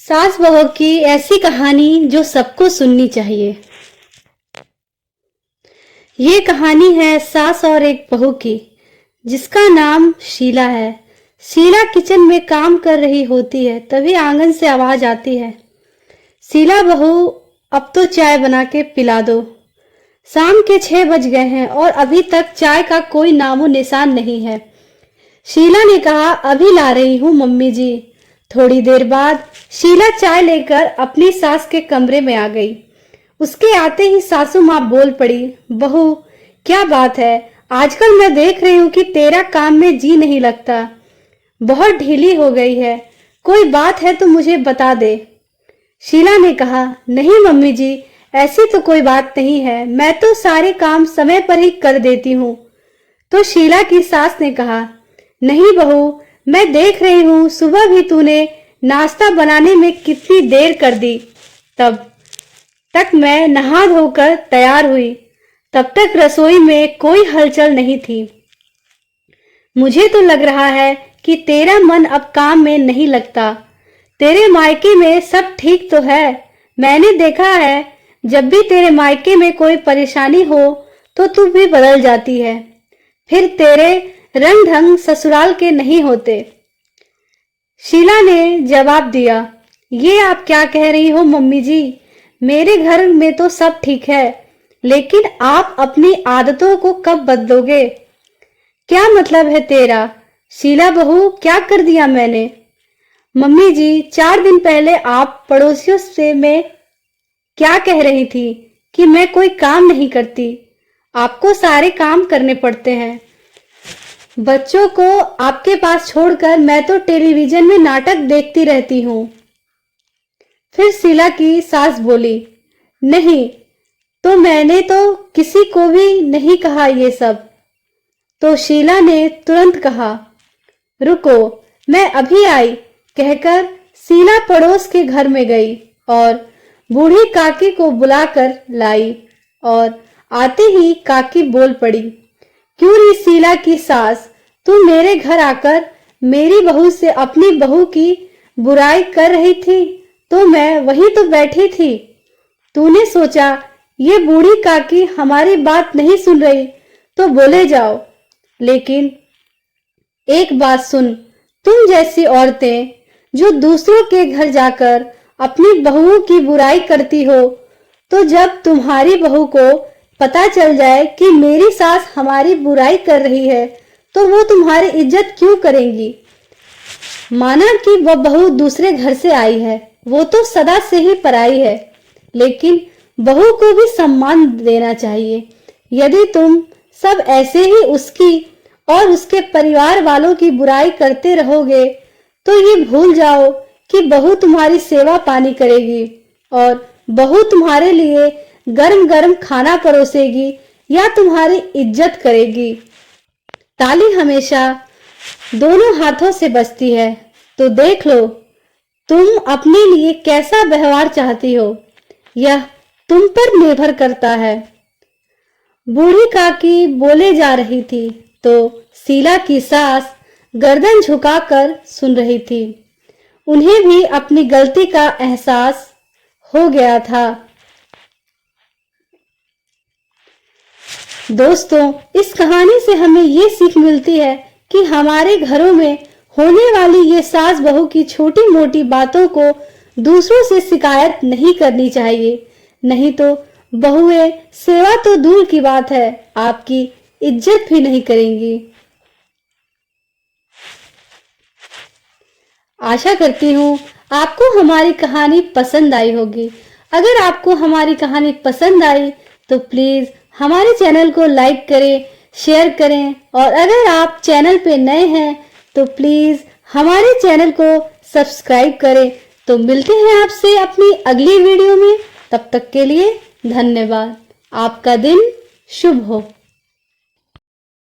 सास बहू की ऐसी कहानी जो सबको सुननी चाहिए। ये कहानी है सास और एक बहू की, जिसका नाम शीला है। शीला किचन में काम कर रही होती है, तभी आंगन से आवाज आती है, शीला बहू अब तो चाय बना के पिला दो। शाम के 6 बज गए हैं और अभी तक चाय का कोई नामो निशान नहीं है। शीला ने कहा, अभी ला रही हूँ मम्मी जी। थोड़ी देर बाद शीला चाय लेकर अपनी सास के कमरे में आ गई। उसके आते ही सासू माँ बोल पड़ी, बहू क्या बात है, आजकल मैं देख रही हूँ कि तेरा काम में जी नहीं लगता, बहुत ढीली हो गई है, कोई बात है तो मुझे बता दे। शीला ने कहा, नहीं मम्मी जी, ऐसी तो कोई बात नहीं है, मैं तो सारे काम समय पर ही कर देती हूँ। तो शीला की सास ने कहा, नहीं बहू, मैं देख रही हूँ सुबह भी तूने नाश्ता बनाने में कितनी देर कर दी, तब तक मैं नहा धोकर तैयार हुई, तब तक रसोई में कोई हलचल नहीं थी। मुझे तो लग रहा है कि तेरा मन अब काम में नहीं लगता। तेरे मायके में सब ठीक तो है। मैंने देखा है जब भी तेरे मायके में कोई परेशानी हो तो तू भी बदल जाती है, फिर तेरे रंग ढंग ससुराल के नहीं होते। शीला ने जवाब दिया, ये आप क्या कह रही हो मम्मी जी, मेरे घर में तो सब ठीक है, लेकिन आप अपनी आदतों को कब बदलोगे? क्या मतलब है तेरा? शीला बहू, क्या कर दिया मैंने? मम्मी जी, 4 दिन पहले आप पड़ोसियों से मैं क्या कह रही थी कि मैं कोई काम नहीं करती, आपको सारे काम करने पड़ते हैं। बच्चों को आपके पास छोड़कर मैं तो टेलीविजन में नाटक देखती रहती हूँ। फिर शीला की सास बोली, नहीं तो मैंने तो किसी को भी नहीं कहा ये सब। तो शीला ने तुरंत कहा, रुको मैं अभी आई, कहकर शीला पड़ोस के घर में गई और बूढ़ी काकी को बुलाकर लाई और आते ही काकी बोल पड़ी, क्यों री शीला की सास, तू मेरे घर आकर मेरी बहू से अपनी बहू की बुराई कर रही थी, तो मैं वहीं तो बैठी थी। तूने सोचा ये बूढ़ी काकी हमारी बात नहीं सुन रही तो बोले जाओ, लेकिन एक बात सुन, तुम जैसी औरतें जो दूसरों के घर जाकर अपनी बहुओं की बुराई करती हो, तो जब तुम्हारी बहू को पता चल जाए कि मेरी सास हमारी बुराई कर रही है तो वो तुम्हारी इज्जत क्यों करेंगी? माना कि वह बहू दूसरे घर से आई है, वो तो सदा से ही पराई है, लेकिन बहू को भी सम्मान देना चाहिए। यदि तुम सब ऐसे ही उसकी और उसके परिवार वालों की बुराई करते रहोगे तो ये भूल जाओ कि बहू तुम्हारी सेवा पानी करेगी और बहू तुम्हारे लिए गरम गरम खाना परोसेगी या तुम्हारी इज्जत करेगी। ताली हमेशा दोनों हाथों से बजती है, तो देख लो तुम अपने लिए कैसा व्यवहार चाहती हो, यह तुम पर निर्भर करता है। बूढ़ी काकी बोले जा रही थी तो शीला की सास गर्दन झुकाकर सुन रही थी। उन्हें भी अपनी गलती का एहसास हो गया था। दोस्तों, इस कहानी से हमें ये सीख मिलती है कि हमारे घरों में होने वाली ये सास बहू की छोटी मोटी बातों को दूसरों से शिकायत नहीं करनी चाहिए, नहीं तो बहुएं सेवा तो दूर की बात है, आपकी इज्जत भी नहीं करेंगी। आशा करती हूँ आपको हमारी कहानी पसंद आई होगी। अगर आपको हमारी कहानी पसंद आई तो प्लीज हमारे चैनल को लाइक करें, शेयर करें और अगर आप चैनल पे नए हैं तो प्लीज हमारे चैनल को सब्सक्राइब करें। तो मिलते हैं आपसे अपनी अगली वीडियो में, तब तक के लिए धन्यवाद। आपका दिन शुभ हो।